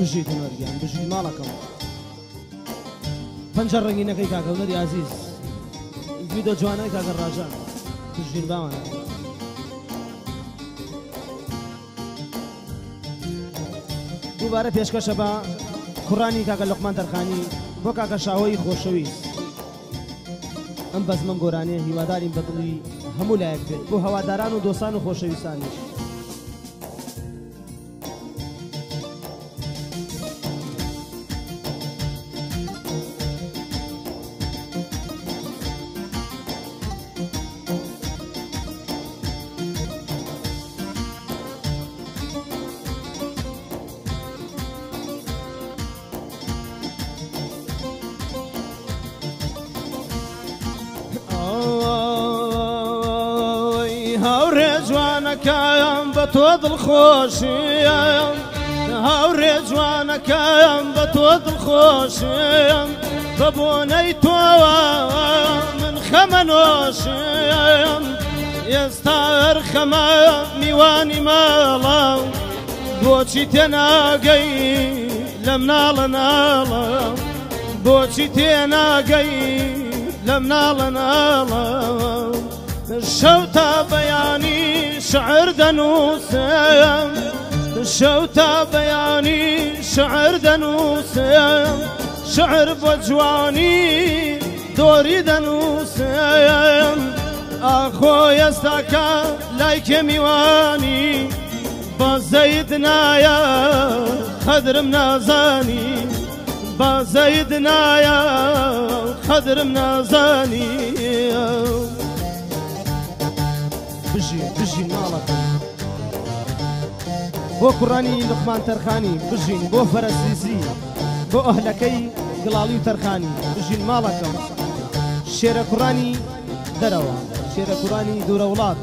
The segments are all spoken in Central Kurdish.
بژیت هونەرگیان بژیت ماڵەکەم پەنجە ڕەنگینەکەی کاکە هونەری عزیز ویدۆ جوانەی کاکە ڕاژان بژین باوانە دووبارە پێشکەشە بە کوڕانی کاکە لوقمان تەرخانی بۆ کاکە شاهۆی خۆشەویست ئەم بەزمەم گۆرانێ هیوادارین بەدڵی هەموو لایەک بێت بۆ هەواداران و دۆستان و خۆشەویستانیش جوانەکەم بە تۆ دڵخۆشیم هاوڕێ جوانەکەم بە تۆ دڵخۆشیم بە بۆنەی تۆوە من خەمە نۆشیم ئێستا هەر خەمە میوانی ماڵە بۆچی تێناگەی لەم ناڵە ناڵە بۆچی تێناگەی لەم ناڵە ناڵە شەو تا بەیانی شعر دەنووسم شەو تا بەیانی شعر دەنووسم شعر بۆ جوانی دۆری دەنووسم ئاخۆ ئێستاکە لای کێمیوانی بە زەید نایە قەدرم نازانی بە زەید نایە قەدرم نازانی بژین ماڵەکەم بۆ کوڕانی لوقمان تەرخانی بژین بۆ فەرەسیسی بۆ ئەهلەکەی گڵاڵی و تەرخانی بژین ماڵەکەم شێرە کوڕانی دەرەوە شێرە کوڕانی دوورە وڵات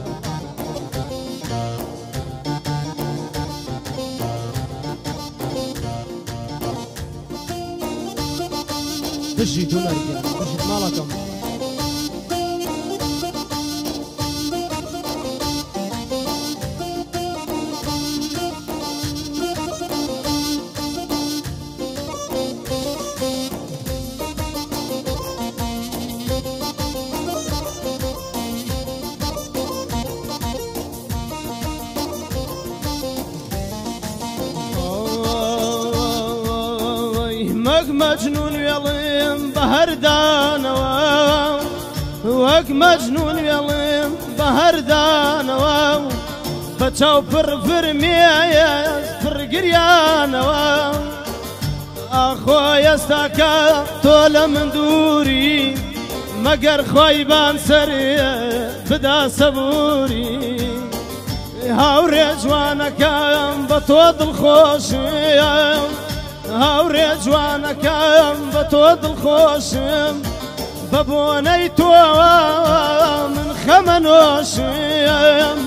بژیت هونەرگیان بژیت ماڵەکەم مجنون وێڵێم بە هەردانەوە وەک مەجنون وێڵێم بە هەردانەوە بە چاو پڕفرمێیە پڕگریانەوە ئاخۆ ئێستاکە تۆ لە من دووری مەگەر خۆی بان سەرێ بدا سەبووری هاوڕێ جوانەکەم بە تۆ دڵخۆشیم هاوڕێ جوانەکەم بە تۆ دڵخۆشم بە بۆنەی تۆوە من خەمە نۆشم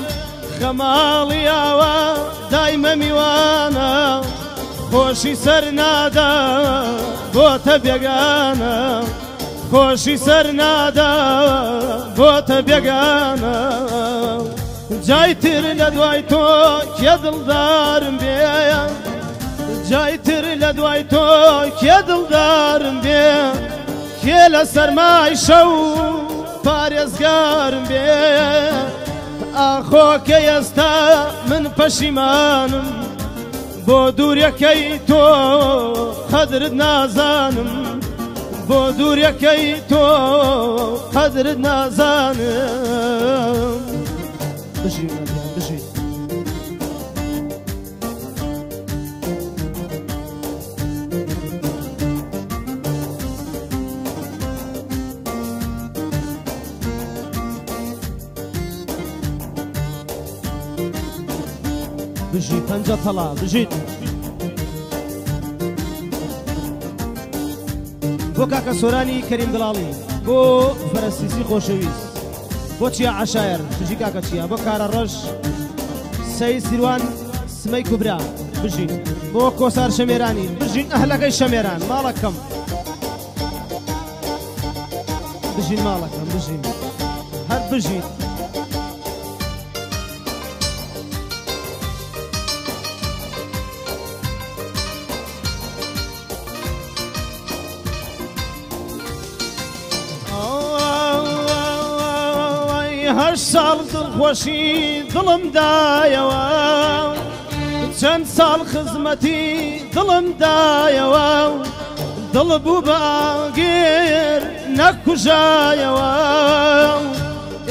خەماڵیاوە دایمە میوانە خۆشی سەر نادا بۆتە بێگانە خۆشی سەر نادا بۆتە بێگانە جای تر لە دوای تۆ کێ دڵدارم بێیە جای تر لە دوای تۆ کێ دڵدارم بێ کێ لە سەرمای شەو پارێزگارم بێ ئاخۆ کە ئێستا من پەشیمانم بۆ دووریەکەی تۆ قەدرت نازانم بۆ دووریەکەی تۆ قەدرت نازانم بژین بژین بژیت پەنجە تەڵا بژیت بۆ کاکە سۆرانی کەریم گڵاڵی بۆ فەرەسیسی خۆشەویست بۆ چیا عەشایر بژی کاکە چیا بۆ کارە ڕەش سەی سیروان سمەی کوبرا بژین بۆ کۆسار شەمێرانی بژین ئەهلەکەی شەمێران ماڵەکەم بژین ماڵەکەم بژین هەر بژیت هەش ساڵ دڵخۆشی دڵم دایەوە چەند ساڵ خزمەتی دڵم دایەوە دڵ بوو بە ئاگیر نەکوژایەوە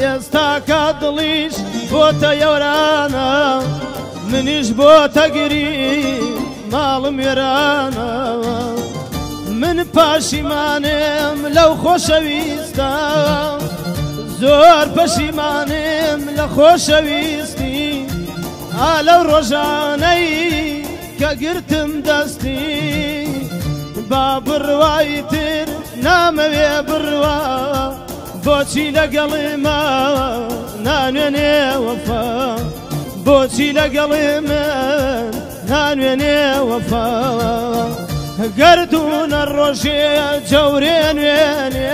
ئێستا کە دڵیش بۆتە یۆرانە منیش بۆتە گری ماڵم وێرانەوە من پەشیمانم لەو خۆشەویستە زۆر پەشیمانم لە خۆشەویستی لەو ڕۆژانەی کە گرتم دەستی با بڕوایی تر نامەوێ بڕوا بۆچی لەگەڵێمە نانوێنێ وەفا بۆچی لەگەڵێ من نانوێنێ وەفا گەردونە ڕۆژێ جەورێ نوێنێ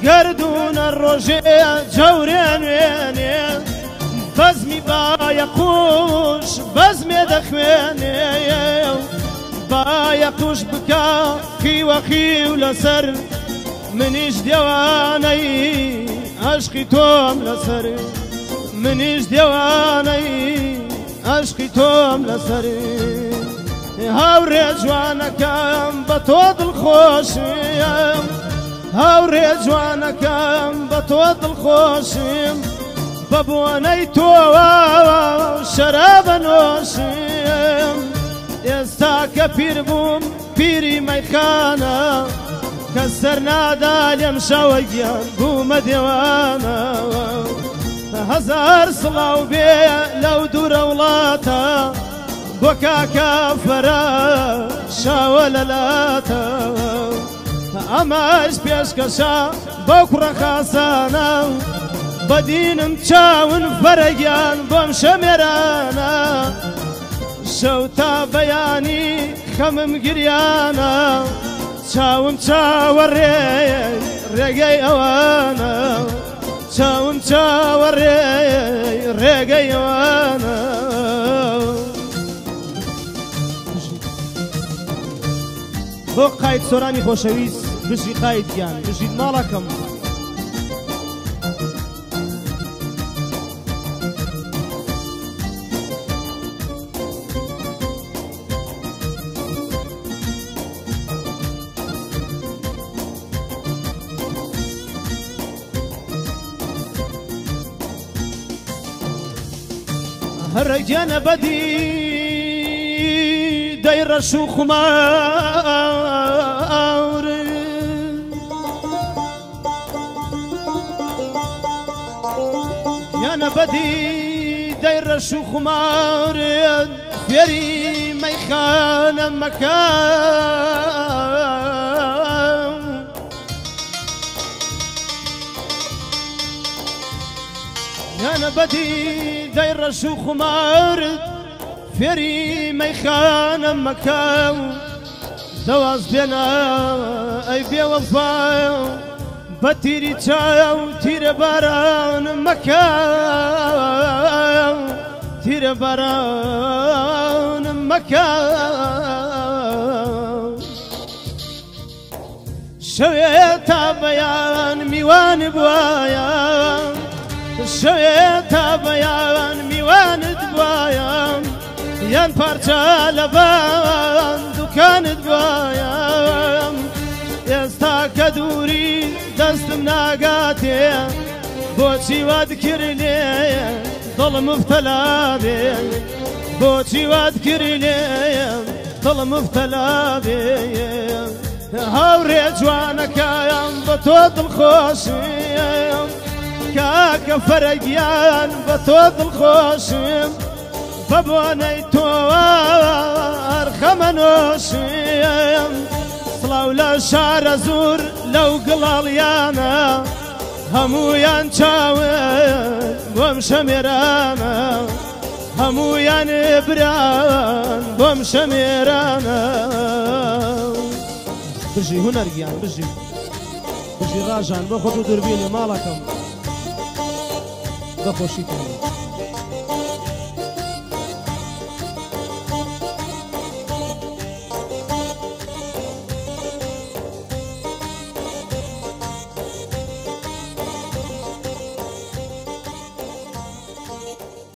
گەردونە ڕۆژێ جەورێ نوێنێ بەزمی بایەقوش بەزمێ دەخوێنێ بایەقوش بکە خیوەخیو لەسەر منیش دێوانەی عەشقی تۆم لەسەر منیش دێوانەی عەشقی تۆم لەسەر هاوڕێ جوانەکەم بە تۆ دڵخۆشم هاوڕێ جوانەکەم بە تۆ دڵخۆشم بە بۆنەی تۆوە شەرابە نۆشم ئێستا کە پیر بووم پیری مەیخانە کە سەر نادا لێم شەوە گیان بوومە دێوانەوە هەزار سڵاو بێ لەو دوورە وڵاتە بۆ کاکە فەرە شاوە لەلاتە ئەمەش پێشکەشە بەو کوڕە خاسانە بەدینم چاون فەرەگیان بۆم شەمێرانە شەو تا بەیانی خەمم گریانە چاوم چاوەڕێ ڕێگەی ئەوانە چاوم چاوەڕێ ڕێگەی ئەوانە بۆ قایت سۆرانی خۆشەویست بژی قایتیان بژیت ماڵەکەم هەرگیانە بەدی دەیڕەش و خومار یانە بەدی دەیڕەش و خومار فێری مەیخانە مەکان یانە بەدی دەیڕەش و خومارت فێری مەیخانە مەکە دەواز بێنە ئەی بێوەفا بە تیری چاو تیرە باران مەکە تیرە باران مەکە شەوێ تا بەیان میوان بوایە شەوێ تا بەیان میوانت بوایە یان پارچە لە بان دوکانت بوایە ئێستا کە دووری دەستم ناگاتێ بۆچی وات کرد لێ دڵم مفتەلا بێ بۆچی وات کرد لێ دڵم مفتەلا بێ هاوڕێ جوانەکەیان بە تۆ دڵخۆشم کاکە فەرەگیان بە تۆ دڵخۆشم بە بۆنەی تۆوە ئەرخەمە نۆشم سڵاو لە شارە زوور لەو گڵاڵیانە هەموویان چاون بۆم شەمێرانە هەموویان بران بۆم شەمێرانە بژی هونەرگیان بژی ڕاژان بۆ خۆت و دووربینێ ماڵەکەم بەخۆشی